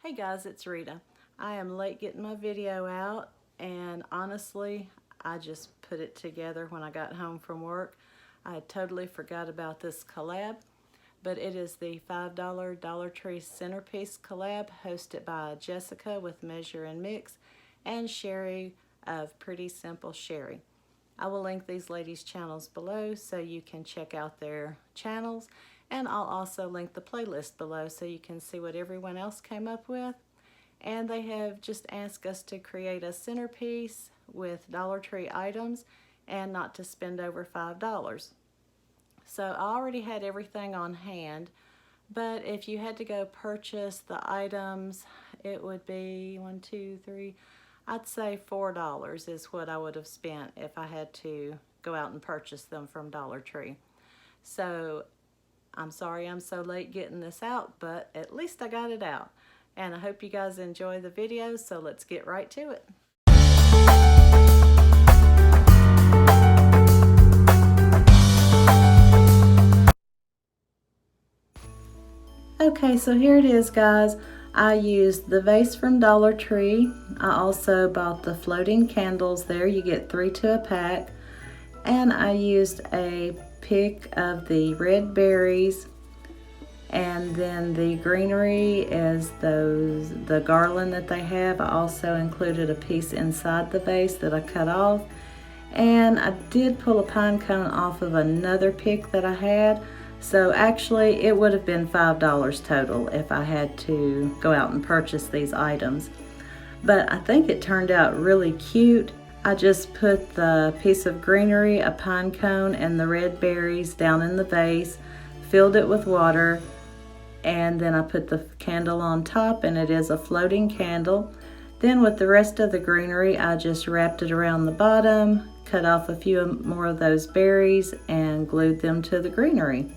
Hey guys, it's Rita. I am late getting my video out, and honestly, I just put it together when I got home from work. I totally forgot about this collab, but it is the $5 Dollar Tree Centerpiece collab hosted by Jessica with Measure and Mix and Sheri of Pretty Simple Sheri. I will link these ladies' channels below so you can check out their channels, and I'll also link the playlist below so you can see what everyone else came up with. And they have just asked us to create a centerpiece with Dollar Tree items and not to spend over $5. So I already had everything on hand, but if you had to go purchase the items, it would be I'd say $4 is what I would have spent if I had to go out and purchase them from Dollar Tree. So I'm sorry I'm so late getting this out, but at least I got it out. And I hope you guys enjoy the video, so let's get right to it. Okay, so here it is, guys. I used the vase from Dollar Tree. I also bought the floating candles there. You get 3 to a pack. And I used a pick of the red berries. And then the greenery is the garland that they have. I also included a piece inside the vase that I cut off. And I did pull a pine cone off of another pick that I had. So actually it would have been $5 total if I had to go out and purchase these items. But I think it turned out really cute. I just put the piece of greenery, a pine cone, and the red berries down in the vase, filled it with water, and then I put the candle on top, and it is a floating candle. Then with the rest of the greenery, I just wrapped it around the bottom, cut off a few more of those berries, and glued them to the greenery.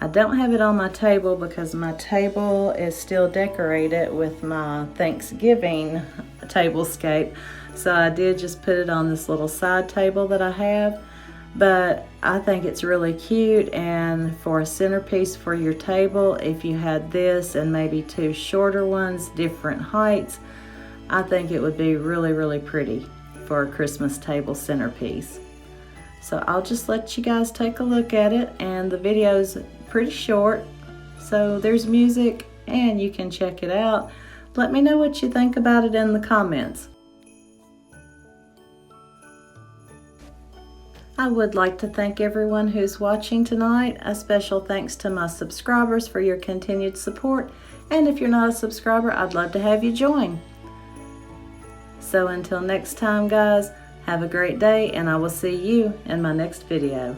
I don't have it on my table because my table is still decorated with my Thanksgiving tablescape. So I did just put it on this little side table that I have. But I think it's really cute, and for a centerpiece for your table, if you had this and maybe 2 shorter ones, different heights, I think it would be really, really pretty for a Christmas table centerpiece. So I'll just let you guys take a look at it, and the video's pretty short, so there's music and you can check it out. Let me know what you think about it in the comments. I would like to thank everyone who's watching tonight. A special thanks to my subscribers for your continued support. And if you're not a subscriber, I'd love to have you join. So until next time, guys, have a great day, and I will see you in my next video.